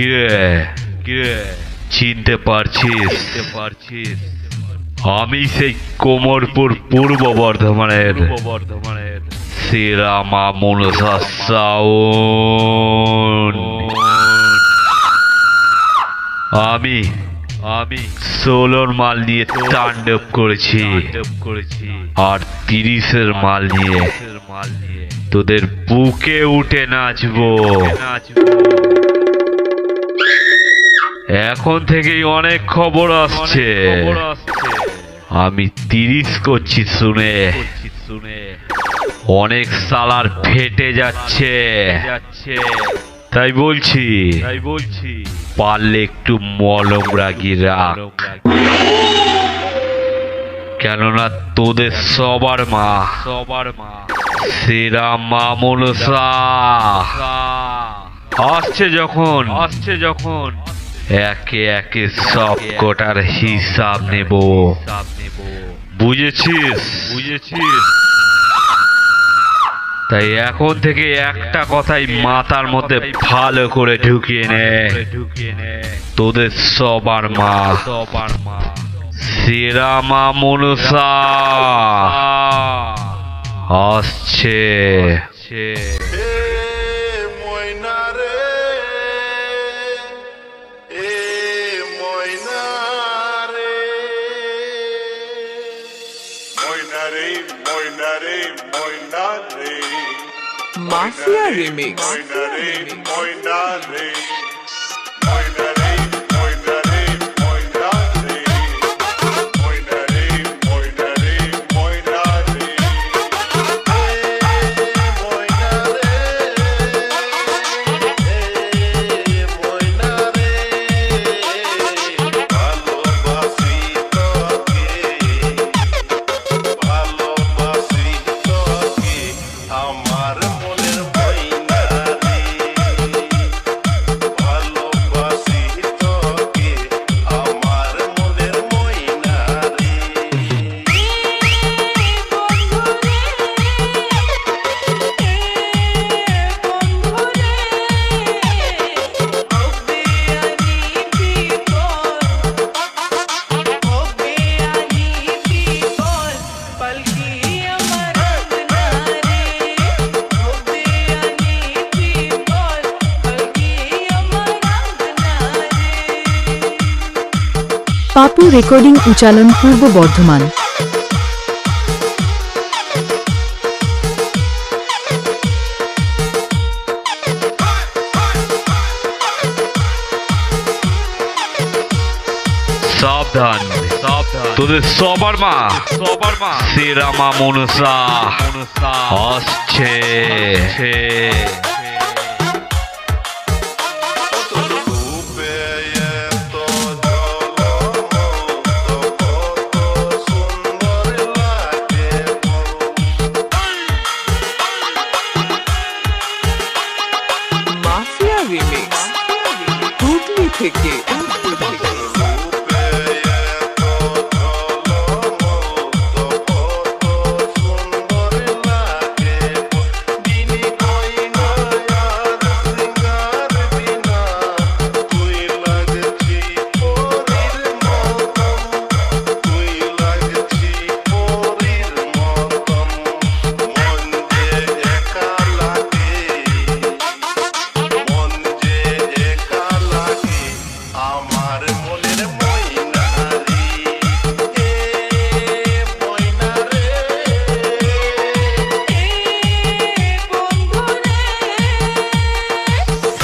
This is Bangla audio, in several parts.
কিরে কিরে চিনতে পারছিস? আমি সেই কোমরপুর পূর্ব বর্ধমানের শ্রীরামা মনসা সাউন্ড। আমি 16 মাল নিয়ে তাণ্ডব করেছি আর 30-এর মাল নিয়ে তোদের বুকে উঠে নাচবো। এখন থেকেই অনেক খবর আসছে আমি 30 করছি শুনে অনেক সালার ফেটে যাচ্ছে। তাই বলছি পারলে একটু মলম রাগি রাখ, কেননা তোদের সবার মা শ্রীরামা মনসা আসছে যখন একে একে সব কোটার হিসাব নেব। বুঝেছিস? তাই এখন থেকে একটা কথাই মাথার মধ্যে ভালো করে ঢুকিয়ে নে, তোদের সবার মা শ্রীরামা মনসা আসছে। Mafia Remix. পাপু রেকর্ডিং উচ্চালন পূর্ব বর্ধমান। সাবধান তোদের সবার মা শ্রীরামা মনসা আসছে। Mafia Remix. Hooghly থেকে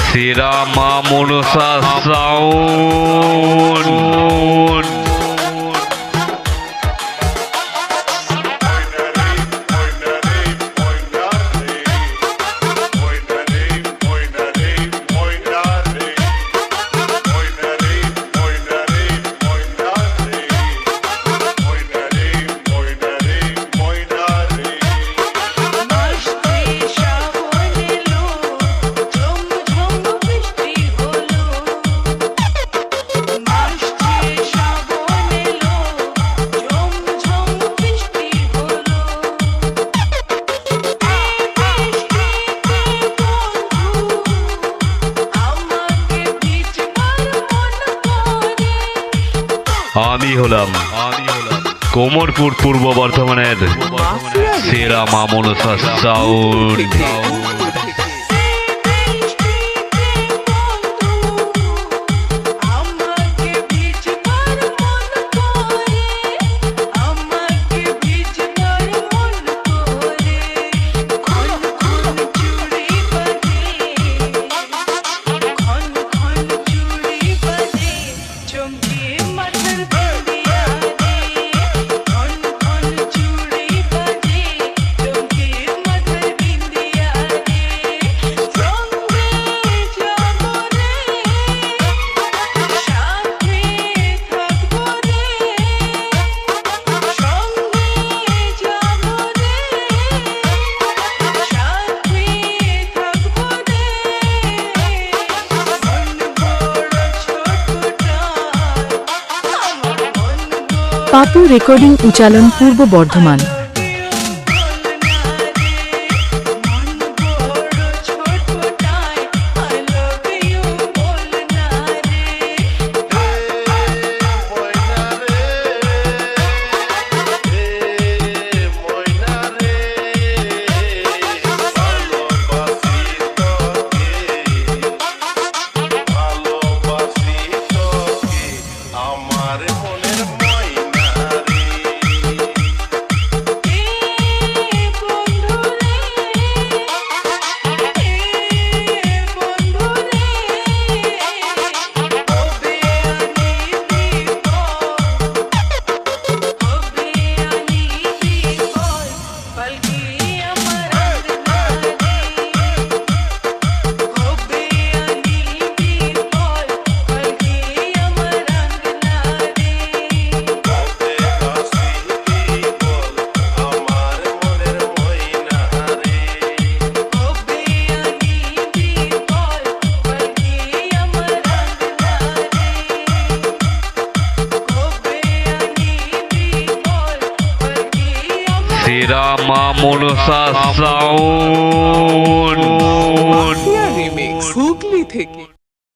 শ্রীরামা মনসা সাউন্ড। আমি হলাম কোমরপুর পূর্ব বর্ধমানের মাফিয়া সেরা মা মনসা সাউন্ড। আমাকে ভিজবার মন করে, আমাকে ভিজবার মন করে, খন খন চুড়ি বাজে, খন খন চুড়ি বাজে, চমকে মাথার বিন্দিয়া রে, খন খন চুড়ি বাজে, চমকে মাথার বিন্দিয়া রে, সঙ্গে যাবো রে, সাথে থাকবো রে, সঙ্গে যাবো রে, সাথে থাকবো রে, মন বড় ছোটটায়, আমার মন বড় পাপু রেকর্ডিং উচালন পূর্ব বর্ধমান। আমার মনের ময়না রে আমার মনের ময়না রে সেরা মা Manasa sound. Mafia remix Hooghly থেকে।